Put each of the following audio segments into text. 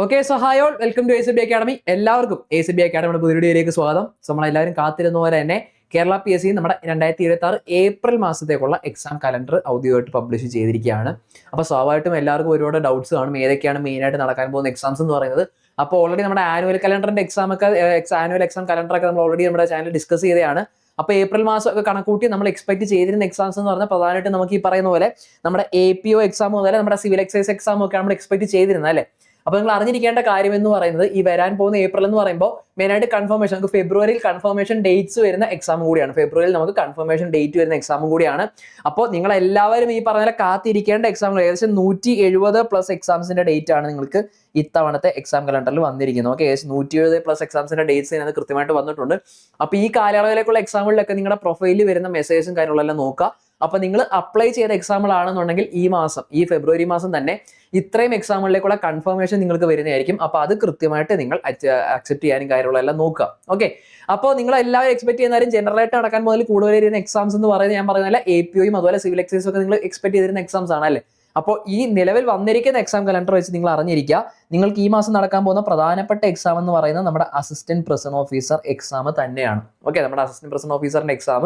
Okay, so hi all, welcome to ACB academy. എല്ലാവർക്കും ACB അക്കാഡമിയുടെ പുതിയ വീഡിയോയിലേക്ക് സ്വാഗതം. സോ നമ്മളെല്ലാവരും കാത്തിരുന്ന പോലെ തന്നെ കേരള PSC നമ്മുടെ 2026 ഏപ്രിൽ മാസത്തേക്കുള്ള എക്സാം കലണ്ടർ ഔദ്യോഗികമായിട്ട് പബ്ലിഷ് ചെയ്തിരിക്കുകയാണ്. അപ്പോൾ സ്വാഭാവികമായിട്ടും എല്ലാവർക്കും ഒരുപാട് ഡൗട്ട്സ് കാണും, ഏതൊക്കെയാണ് മെയിനായിട്ട് നടക്കാൻ പോകുന്ന എക്സാംസ് എന്ന് പറയുന്നത്. അപ്പോൾ ഓൾറെഡി നമ്മുടെ ആനുവൽ കലണ്ടറിന്റെ ആനുവൽ എക്സാം കലണ്ടറൊക്കെ നമ്മൾ ഓൾറെഡി നമ്മുടെ ചാനൽ ഡിസ്കസ് ചെയ്തതാണ്. അപ്പോൾ ഏപ്രിൽ മാസം ഒക്കെ കണക്കൂട്ടി നമ്മൾ എക്സ്പെക്ട് ചെയ്തിരുന്ന എക്സാംസ് എന്ന് പറഞ്ഞാൽ പ്രധാനമായിട്ട് നമുക്ക് ഈ പറയുന്ന പോലെ നമ്മുടെ APO എക്സാം മുതൽ നമ്മുടെ സിവിൽ എക്സൈസ് എക്സാം ഒക്കെ നമ്മൾ എക്സ്പെക്ട് ചെയ്തിരുന്നത് അല്ലേ. അപ്പൊ നിങ്ങൾ അറിഞ്ഞിരിക്കേണ്ട കാര്യം എന്ന് പറയുന്നത് ഈ വരാൻ പോകുന്ന ഏപ്രിൽ എന്ന് പറയുമ്പോൾ മെയിനായിട്ട് കൺഫർമേഷൻ, നമുക്ക് ഫെബ്രുവരിയിൽ കൺഫർമേഷൻ ഡേറ്റ്സ് വരുന്ന എക്സാം കൂടിയാണ്. ഫെബ്രുവരിയിൽ നമുക്ക് കൺഫർമേഷൻ ഡേറ്റ് വരുന്ന എക്സാം കൂടിയാണ്. അപ്പോൾ നിങ്ങൾ എല്ലാവരും ഈ പറഞ്ഞ കാത്തിരിക്കേണ്ട എക്സാമുകൾ ഏകദേശം 170+ എക്സാംസിന്റെ ഡേറ്റ് ആണ് നിങ്ങൾക്ക് ഇത്തവണത്തെ എക്സാം കലണ്ടറിൽ വന്നിരിക്കുന്നത്. ഓക്കെ, ഏകദേശം 170+ എക്സാംസിന്റെ ഡേറ്റ്സ് ഇതിനകത്ത് കൃത്യമായിട്ട് വന്നിട്ടുണ്ട്. അപ്പൊ ഈ കാലയളവിലേക്കുള്ള എക്സാമുകളിലൊക്കെ നിങ്ങളുടെ പ്രൊഫൈലിൽ വരുന്ന മെസ്സേജും കാര്യങ്ങളെല്ലാം നോക്കുക. അപ്പൊ നിങ്ങൾ അപ്ലൈ ചെയ്ത എക്സാമുകളാണെന്നുണ്ടെങ്കിൽ ഈ ഫെബ്രുവരി മാസം തന്നെ ഇത്രയും എക്സാമുകളിലേക്കുള്ള കൺഫർമേഷൻ നിങ്ങൾക്ക് വരുന്നതായിരിക്കും. അപ്പൊ അത് കൃത്യമായിട്ട് നിങ്ങൾ അക്സെപ്റ്റ് ചെയ്യാനും കാര്യങ്ങളെല്ലാം നോക്കുക. ഓക്കെ, അപ്പോൾ നിങ്ങൾ എല്ലാവരും എക്സ്പെക്ട് ചെയ്യുന്നവരും ജനറൽ ആയിട്ട് നടക്കാൻ മുതൽ കൂടുതൽ വരുന്ന എക്സാംസ് എന്ന് പറയുന്നത് ഞാൻ പറയുന്നില്ല, APOയും അതുപോലെ സിവിൽ എക്സൈസും ഒക്കെ നിങ്ങൾ എക്സ്പെക്ട് ചെയ്തിരുന്ന എക്സാംസ് ആണ് അല്ലേ. അപ്പോൾ ഈ നിലവിൽ വന്നിരിക്കുന്ന എക്സാം കലണ്ടർ വെച്ച് നിങ്ങൾ അറിഞ്ഞിരിക്കുക, നിങ്ങൾക്ക് ഈ മാസം നടക്കാൻ പോകുന്ന പ്രധാനപ്പെട്ട എക്സാം എന്ന് പറയുന്നത് നമ്മുടെ അസിസ്റ്റന്റ് പ്രസന്റ് ഓഫീസർ എക്സാം തന്നെയാണ്. ഓക്കെ, നമ്മുടെ അസിസ്റ്റന്റ് പ്രസന്റ് ഓഫീസറിന്റെ എക്സാം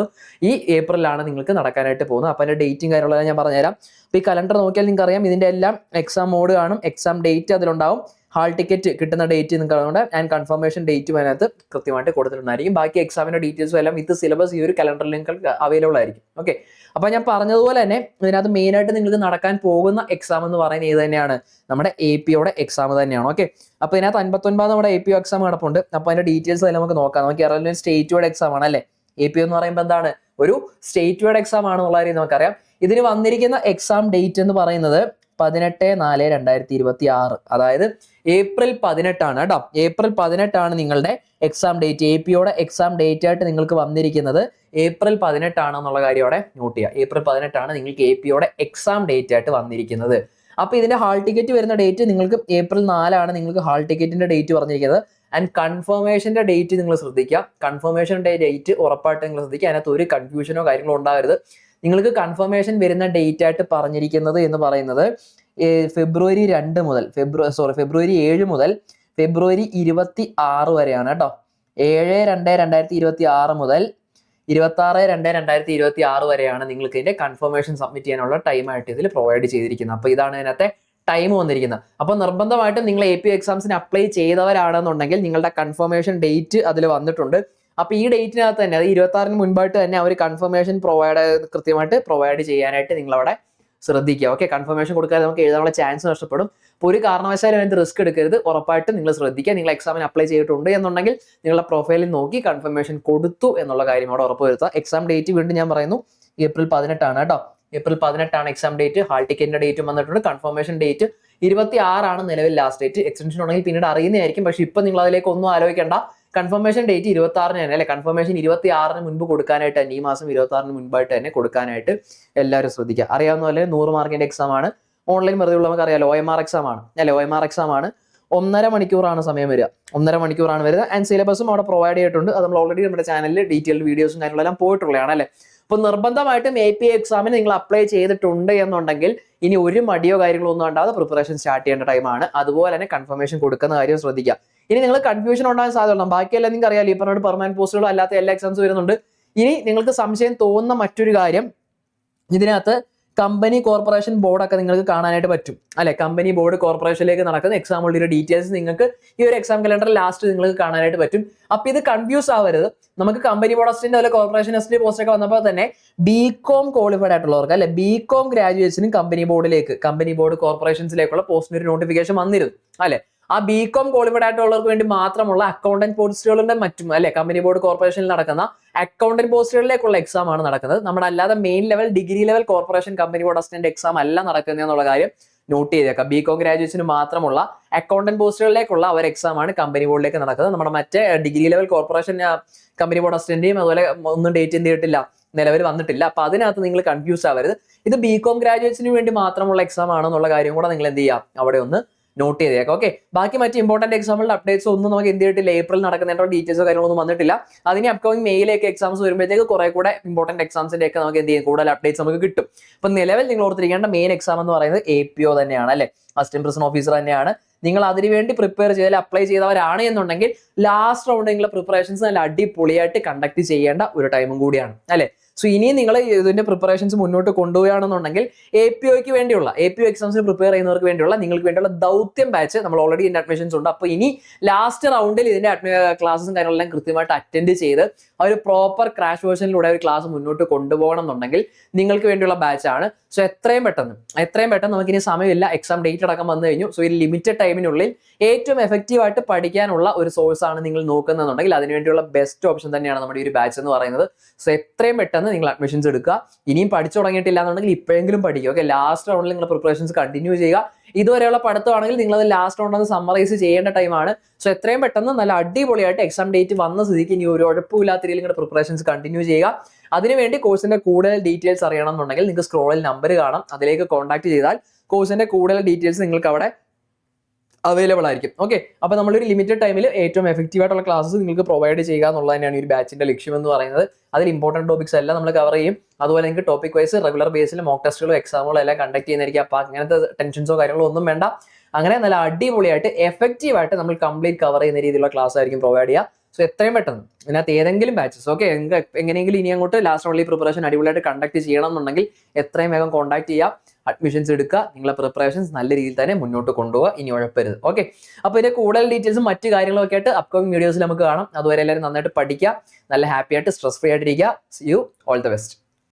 ഈ ഏപ്രിലാണ് നിങ്ങൾക്ക് നടക്കാനായിട്ട് പോകുന്നത്. അപ്പോൾ അതിന്റെ ഡേറ്റും കാര്യങ്ങളെല്ലാം ഞാൻ പറഞ്ഞുതരാം. അപ്പോൾ ഈ കലണ്ടർ നോക്കിയാൽ നിങ്ങൾക്ക് അറിയാം, ഇതിന്റെ എല്ലാം എക്സാം മോഡ് കാണും, എക്സാം ഡേറ്റ് അതിലുണ്ടാവും, ഹാൾ ടിക്കറ്റ് കിട്ടുന്ന ഡേറ്റ് നിങ്ങൾക്ക് ആൻഡ് കൺഫർമേഷൻ ഡേറ്റും അതിനകത്ത് കൃത്യമായിട്ട് കൊടുത്തിട്ടുണ്ടായിരിക്കും. ബാക്കി എക്സാമിന്റെ ഡീറ്റെയിൽസും എല്ലാം വിത്ത് സിലബസ് ഈ ഒരു കലണ്ടറിൽ നിങ്ങൾക്ക് അവൈലബിൾ ആയിരിക്കും. ഓക്കെ, അപ്പൊ ഞാൻ പറഞ്ഞതുപോലെ തന്നെ ഇതിനകത്ത് മെയിൻ ആയിട്ട് നിങ്ങൾക്ക് നടക്കാൻ പോകുന്ന എക്സാം എന്ന് പറയുന്നത് ഏത് തന്നെയാണ്, നമ്മുടെ APOയുടെ എക്സാം തന്നെയാണ്. ഓക്കെ, അപ്പൊ ഇതിനകത്ത് 59 നമ്മുടെ APO എക്സാം കിടപ്പുണ്ട്. അപ്പൊ അതിന്റെ ഡീറ്റെയിൽസ് എല്ലാം നമുക്ക് നോക്കാം. നമുക്ക് അറിയാം സ്റ്റേറ്റ് വൈഡ് എക്സാം ആണ് അല്ലേ. APO എന്ന് പറയുമ്പോൾ എന്താണ്, ഒരു സ്റ്റേറ്റ് വൈഡ് എക്സാം ആണെന്നുള്ള കാര്യം നമുക്കറിയാം. ഇതിന് വന്നിരിക്കുന്ന എക്സാം ഡേറ്റ് എന്ന് പറയുന്നത് 18/4/2026, അതായത് ഏപ്രിൽ 18 ആണ് കേട്ടോ. ഏപ്രിൽ 18 ആണ് നിങ്ങളുടെ എക്സാം ഡേറ്റ്. APOയുടെ എക്സാം ഡേറ്റ് ആയിട്ട് നിങ്ങൾക്ക് വന്നിരിക്കുന്നത് ഏപ്രിൽ 18 ആണെന്നുള്ള കാര്യം അവിടെ നോട്ട് ചെയ്യുക. ഏപ്രിൽ 18 ആണ് നിങ്ങൾക്ക് APOയുടെ എക്സാം ഡേറ്റ് ആയിട്ട് വന്നിരിക്കുന്നത്. അപ്പൊ ഇതിന്റെ ഹാൾ ടിക്കറ്റ് വരുന്ന ഡേറ്റ് നിങ്ങൾക്ക് ഏപ്രിൽ 4 നിങ്ങൾക്ക് ഹാൾ ടിക്കറ്റിന്റെ ഡേറ്റ് പറഞ്ഞിരിക്കുന്നത്. ആൻഡ് കൺഫർമേഷന്റെ ഡേറ്റ് നിങ്ങൾ ശ്രദ്ധിക്കുക. കൺഫർമേഷന്റെ ഡേറ്റ് ഉറപ്പായിട്ട് നിങ്ങൾ ശ്രദ്ധിക്കുക. അതിനകത്ത് ഒരു കൺഫ്യൂഷനോ കാര്യങ്ങളോ ഉണ്ടാകരുത്. നിങ്ങൾക്ക് കൺഫർമേഷൻ വരുന്ന ഡേറ്റ് ആയിട്ട് പറഞ്ഞിരിക്കുന്നത് എന്ന് പറയുന്നത് ഫെബ്രുവരി 7 മുതൽ ഫെബ്രുവരി 26 വരെയാണ് കേട്ടോ. 7/2/2026 മുതൽ 26/2/2026 വരെയാണ് നിങ്ങൾക്ക് ഇതിന്റെ കൺഫർമേഷൻ സബ്മിറ്റ് ചെയ്യാനുള്ള ടൈം ആയിട്ട് ഇതിൽ പ്രൊവൈഡ് ചെയ്തിരിക്കുന്നത്. അപ്പൊ ഇതാണ് ഇതിനകത്തെ ടൈം വന്നിരിക്കുന്നത്. അപ്പോൾ നിർബന്ധമായിട്ടും നിങ്ങൾ APO എക്സാംസിന് അപ്ലൈ ചെയ്തവരാണെന്നുണ്ടെങ്കിൽ നിങ്ങളുടെ കൺഫർമേഷൻ ഡേറ്റ് അതിൽ വന്നിട്ടുണ്ട്. അപ്പൊ ഈ ഡേറ്റിനകത്ത് തന്നെ, അത് 26 മുൻപായിട്ട് തന്നെ അവർ കൺഫർമേഷൻ കൃത്യമായിട്ട് പ്രൊവൈഡ് ചെയ്യാനായിട്ട് നിങ്ങൾ അവിടെ ശ്രദ്ധിക്കുക. ഓക്കെ, കൺഫർമേഷൻ കൊടുക്കാതെ നമുക്ക് എഴുതാനുള്ള ചാൻസ് നഷ്ടപ്പെടും. അപ്പോൾ ഒരു കാരണവശാലും അതിന് റിസ്ക് എടുക്കരുത്. ഉറപ്പായിട്ടും നിങ്ങൾ ശ്രദ്ധിക്കുക. നിങ്ങൾ എക്സാമിന് അപ്ലൈ ചെയ്തിട്ടുണ്ട് എന്നുണ്ടെങ്കിൽ നിങ്ങളുടെ പ്രൊഫൈലിൽ നോക്കി കൺഫർമേഷൻ കൊടുത്തു എന്നുള്ള കാര്യം അവിടെ ഉറപ്പുവരുത്തുക. എക്സാം ഡേറ്റ് വീണ്ടും ഞാൻ പറയുന്നു, ഏപ്രിൽ 18 ആണ് കേട്ടോ. ഏപ്രിൽ 18 ആണ് എക്സാം ഡേറ്റ്. ഹാൾ ടിക്കറ്റിന്റെ ഡേറ്റും വന്നിട്ടുണ്ട്. കൺഫർമേഷൻ ഡേറ്റ് 26 ആണ് നിലവിൽ ലാസ്റ്റ് ഡേറ്റ്. എക്സ്റ്റൻഷൻ ഉണ്ടെങ്കിൽ പിന്നീട് അറിയുന്നതായിരിക്കും. പക്ഷെ ഇപ്പൊ നിങ്ങൾ അതിലേക്ക് ഒന്നും ആലോചിക്കേണ്ട. കൺഫർമേഷൻ ഡേറ്റ് 26 തന്നെ അല്ലെ. കൺഫർമേഷൻ 26 മുൻപ് കൊടുക്കാനായിട്ട് തന്നെ, ഈ മാസം 26 മുൻപായിട്ട് തന്നെ കൊടുക്കാനായിട്ട് എല്ലാവരും ശ്രദ്ധിക്കുക. അറിയാവുന്ന പോലെ 100 മാർക്കിന്റെ എക്സാം ആണ്. ഓൺലൈൻ വെറുതെ ഉള്ളവർക്ക് അറിയാലോ, OMR എക്സാം ആണ് അല്ലെ. OMR എക്സാം ആണ്. 1.5 മണിക്കൂറാണ് സമയം വരിക. 1.5 മണിക്കൂറാണ് വരുന്നത്. ആൻഡ് സിലബസും അവിടെ പ്രൊവൈഡ് ചെയ്തിട്ടുണ്ട്. അത് നമ്മൾ ഓൾറെഡി നമ്മുടെ ചാനലിൽ ഡീറ്റെയിൽഡ് വീഡിയോസും കാര്യങ്ങളെല്ലാം പോയിട്ടുള്ളതാണ് അല്ലെ. അപ്പൊ നിർബന്ധമായിട്ടും APO എക്സാമിന് നിങ്ങൾ അപ്ലൈ ചെയ്തിട്ടുണ്ട് എന്നുണ്ടെങ്കിൽ ഇനി ഒരു മടിയോ കാര്യങ്ങളോ ഒന്നും ഉണ്ടാകാതെ പ്രിപ്പറേഷൻ സ്റ്റാർട്ട് ചെയ്യേണ്ട ടൈമാണ്. അതുപോലെ തന്നെ കൺഫർമേഷൻ കൊടുക്കുന്ന കാര്യം ശ്രദ്ധിക്കുക. ഇനി നിങ്ങൾ കൺഫ്യൂഷൻ ഉണ്ടാകാൻ സാധ്യതയുള്ളൂ. ബാക്കിയെല്ലാം നിങ്ങൾക്ക് അറിയാലോ, ഈ പറഞ്ഞ പെർമനന്റ് പോസ്റ്റുകളോ അല്ലാത്ത എല്ലാ എക്സാംസ് വരുന്നുണ്ട്. ഇനി നിങ്ങൾക്ക് സംശയം തോന്നുന്ന മറ്റൊരു കാര്യം, ഇതിനകത്ത് കമ്പനി കോർപ്പറേഷൻ ബോർഡൊക്കെ നിങ്ങൾക്ക് കാണാനായിട്ട് പറ്റും അല്ലെ. കമ്പനി ബോർഡ് കോർപ്പറേഷനിലേക്ക് നടക്കുന്ന എക്സാമുകളുടെ ഡീറ്റെയിൽസ് നിങ്ങൾക്ക് ഈ ഒരു എക്സാം കലണ്ടർ ലാസ്റ്റ് നിങ്ങൾക്ക് കാണാനായിട്ട് പറ്റും. അപ്പൊ ഇത് കൺഫ്യൂസ് ആവരുത്. നമുക്ക് കമ്പനി ബോർഡ് അസിസ്റ്റന്റ് അതുപോലെ കോർപ്പറേഷൻ അസിസ്റ്റന്റ് പോസ്റ്റ് ഒക്കെ വന്നപ്പോൾ തന്നെ BCom ക്വാളിഫൈഡ് ആയിട്ടുള്ളവർക്ക് അല്ലെ, BCom ഗ്രാജുവേറ്റ്സിനും കമ്പനി ബോർഡ് കോർപ്പറേഷൻസിലേക്കുള്ള പോസ്റ്റിന് ഒരു നോട്ടിഫിക്കേഷൻ വന്നിരുന്നു അല്ലെ. ആ BCom ക്വാളിഫൈഡ് ആയിട്ടുള്ളവർക്ക് വേണ്ടി മാത്രമുള്ള അക്കൗണ്ടന്റ് പോസ്റ്റുകളുടെ മറ്റും അല്ലെ, കമ്പനി ബോർഡ് കോർപ്പറേഷനിൽ നടക്കുന്ന അക്കൗണ്ടന്റ് പോസ്റ്റുകളിലേക്കുള്ള എക്സാം ആണ് നടക്കുന്നത്. നമ്മുടെ അല്ലാതെ main level degree level corporation company board assistant exam അല്ല നടക്കുന്നത് എന്നുള്ള കാര്യം നോട്ട് ചെയ്തേക്കാം. BCom ഗ്രാജുവേറ്റ്സിന് മാത്രമുള്ള അക്കൗണ്ടന്റ് പോസ്റ്റുകളിലേക്കുള്ള ഒരു എക്സാം ആണ് കമ്പനി ബോർഡിലേക്ക് നടക്കുന്നത്. നമ്മുടെ മറ്റേ degree level corporation company board അസിസ്റ്റന്റെയും അതുപോലെ ഒന്നും ഡേറ്റ് എന്ത് ചെയ്തിട്ടില്ല, നിലവിൽ വന്നിട്ടില്ല. അപ്പൊ അതിനകത്ത് നിങ്ങൾ കൺഫ്യൂസ് ആവരുത്. ഇത് BCom ഗ്രാജുവേറ്റ്സിന് വേണ്ടി മാത്രമുള്ള എക്സാം ആണെന്നുള്ള കാര്യം കൂടെ നിങ്ങൾ എന്ത് ചെയ്യാം, അവിടെ ഒന്ന് നോട്ട് ചെയ്തേക്കാം. ഓക്കെ, ബാക്കി മറ്റ് ഇമ്പോർട്ടന്റ് എക്സാമുകളുടെ അപ്ഡേറ്റ്സ് ഒന്നും നമുക്ക് എന്ത് ചെയ്തിട്ടില്ല. ഏപ്രിൽ നടക്കുന്നതിന്റെ ഡീറ്റെയിൽസോ കാര്യങ്ങളൊന്നും വന്നിട്ടില്ല. അതിന് അപ്കമിങ് മെയിലേക്ക് എക്സാംസ് വരുമ്പോഴത്തേക്ക് കുറെ കൂടെ ഇമ്പോർട്ടന്റ് എക്സാംസിന്റെ ഒക്കെ നമുക്ക് എന്ത് ചെയ്യും, കൂടുതൽ അപ്ഡേറ്റ്സ് നമുക്ക് കിട്ടും. അപ്പൊ നിലവിൽ നിങ്ങൾ ഓർത്തിരിക്കേണ്ട മെയിൻ എക്സാം എന്ന് പറയുന്നത് APO തന്നെയാണ് അല്ലെ, അസിസ്റ്റന്റ് പ്രസന്റ് ഓഫീസർ തന്നെയാണ്. നിങ്ങൾ അതിനുവേണ്ടി പ്രിപ്പയർ ചെയ്താൽ അപ്ലൈ ചെയ്തവരാണ് എന്നുണ്ടെങ്കിൽ ലാസ്റ്റ് റൗണ്ട് നിങ്ങളുടെ പ്രിപ്പറേഷൻസ് നല്ല അടിപൊളിയായിട്ട് കണ്ടക്ട് ചെയ്യേണ്ട ഒരു ടൈമും കൂടിയാണ് അല്ലെ. സോ ഇനിയും നിങ്ങൾ ഇതിന്റെ പ്രിപ്പറേഷൻസ് മുന്നോട്ട് കൊണ്ടുപോവുകയാണെന്നുണ്ടെങ്കിൽ APO വേണ്ടിയുള്ള APO എക്സാംസിന് പ്രിപ്പയർ ചെയ്യുന്നവർക്ക് വേണ്ടിയുള്ള നിങ്ങൾക്ക് വേണ്ടിയുള്ള ദൗത്യം ബാച്ച് നമ്മൾ ഓൾറെഡി ഇതിന്റെ അഡ്മിഷൻസ് ഉണ്ട്. അപ്പോൾ ഇനി ലാസ്റ്റ് റൗണ്ടിൽ ഇതിന്റെ ക്ലാസ്സും കാര്യങ്ങളെല്ലാം കൃത്യമായിട്ട് അറ്റൻഡ് ചെയ്ത് ആ ഒരു പ്രോപ്പർ ക്രാഷ് വേർഷനിലൂടെ ഒരു ക്ലാസ് മുന്നോട്ട് കൊണ്ടുപോകണം എന്നുണ്ടെങ്കിൽ നിങ്ങൾക്ക് വേണ്ടിയുള്ള ബാച്ചാണ്. സോ എത്രയും പെട്ടെന്ന് നമുക്കിനി സമയമില്ല, എക്സാം ഡേറ്റ് അടക്കം വന്നു കഴിഞ്ഞു. സോ ഈ ലിമിറ്റഡ് ടൈമിനുള്ളിൽ ഏറ്റവും എഫക്റ്റീവായിട്ട് പഠിക്കാനുള്ള ഒരു സോഴ്സ് ആണ് നിങ്ങൾ നോക്കുന്നതെന്നുണ്ടെങ്കിൽ അതിനുവേണ്ടിയുള്ള ബെസ്റ്റ് ഓപ്ഷൻ തന്നെയാണ് നമ്മുടെ ഈ ഒരു ബാച്ച് എന്ന് പറയുന്നത്. സോ എത്രയും പെട്ടെന്ന് നിങ്ങൾ അഡ്മിഷൻസ് എടുക്കുക. ഇനിയും പഠിച്ചു തുടങ്ങിയിട്ടില്ല എന്നുണ്ടെങ്കിൽ ഇപ്പോഴെങ്കിലും പഠിക്കുക. ഓക്കെ, ലാസ്റ്റ് റൗണ്ടിൽ നിങ്ങൾ പ്രിപ്പറേഷൻസ് കണ്ടിന്യൂ ചെയ്യുക. ഇതുവരെയുള്ള പഠിത്തമാണെങ്കിൽ നിങ്ങൾ അത് ലാസ്റ്റ് റൗണ്ട് ഒന്ന് സമ്മറൈസ് ചെയ്യേണ്ട ടൈമാണ്. സോ എത്രയും പെട്ടെന്ന് നല്ല അടിപൊളിയായിട്ട് എക്സാം ഡേറ്റ് വന്ന സ്ഥിതിക്ക് ഇനി ഒരു ഉഴപ്പമില്ലാത്ത രീതിയിൽ നിങ്ങളുടെ പ്രിപ്പറേഷൻസ് കണ്ടിന്യൂ ചെയ്യുക. അതിനുവേണ്ടി കോഴ്സിന്റെ കൂടുതൽ ഡീറ്റെയിൽസ് അറിയണം എന്നുണ്ടെങ്കിൽ നിങ്ങൾക്ക് സ്ക്രോളിൽ നമ്പർ കാണാം, അതിലേക്ക് കോൺടാക്ട് ചെയ്താൽ കോഴ്സിന്റെ കൂടുതൽ ഡീറ്റെയിൽസ് നിങ്ങൾക്ക് അവിടെ അവൈലബിൾ ആയിരിക്കും. ഓക്കെ, അപ്പോൾ നമ്മളൊരു ലിമിറ്റഡ് ടൈമിൽ ഏറ്റവും എഫക്റ്റീവ് ആയിട്ടുള്ള ക്ലാസ്സസ് നിങ്ങൾക്ക് പ്രൊവൈഡ് ചെയ്യുക എന്നുള്ളത് തന്നെയാണ് ഈ ഒരു ബാച്ചിന്റെ ലക്ഷ്യം എന്ന് പറയുന്നത്. അതിൽ ഇമ്പോർട്ടന്റ് ടോപ്പിക്സ് എല്ലാം നമ്മൾ കവർ ചെയ്യും. അതുപോലെ നിങ്ങൾക്ക് ടോപ്പിക് വൈസ് റെഗുലർ ബേസിൽ മോക്ക് ടെസ്റ്റുകളും എക്സാമുകളും എല്ലാം കണ്ടക്ട് ചെയ്യുന്നതായിരിക്കും. അപ്പോൾ അങ്ങനത്തെ ടെൻഷൻസോ കാര്യങ്ങളോ ഒന്നും വേണ്ട. അങ്ങനെ നല്ല അടിപൊളിയായിട്ട് എഫക്റ്റീവായിട്ട് നമ്മൾ കംപ്ലീറ്റ് കവർ ചെയ്യുന്ന രീതിയിലുള്ള ക്ലാസ് ആയിരിക്കും പ്രൊവൈഡ് ചെയ്യുക. സോ എത്രയും പെട്ടെന്ന് ഇതിനകത്ത് ഏതെങ്കിലും ബാച്ചസ് ഓക്കെ എങ്ങനെയെങ്കിലും ഇനി അങ്ങോട്ട് ലാസ്റ്റ് ഓൺലി പ്രിപ്പറേഷൻ അടിപൊളിയായിട്ട് കണ്ടക്ട് ചെയ്യണം എന്നുണ്ടെങ്കിൽ എത്രയും വേഗം കോൺടാക്ട് ചെയ്യുക, അഡ്മിഷൻസ് എടുക്കുക, നിങ്ങളെ പ്രിപ്പറേഷൻസ് നല്ല രീതിയിൽ തന്നെ മുന്നോട്ട് കൊണ്ടുപോകുക, ഇനി ഉഴപ്പരുത്. ഓക്കെ, അപ്പോൾ ഇതിന്റെ കൂടുതൽ ഡീറ്റെയിൽസും മറ്റു കാര്യങ്ങളൊക്കെ ആയിട്ട് അപ്കമിങ് വീഡിയോസിൽ നമുക്ക് കാണാം. അതുവരെ എല്ലാവരും നന്നായിട്ട് പഠിക്കുക, നല്ല ഹാപ്പി ആയിട്ട് സ്ട്രെസ് ഫ്രീ ആയിട്ടിരിക്കുക. See you, all the best.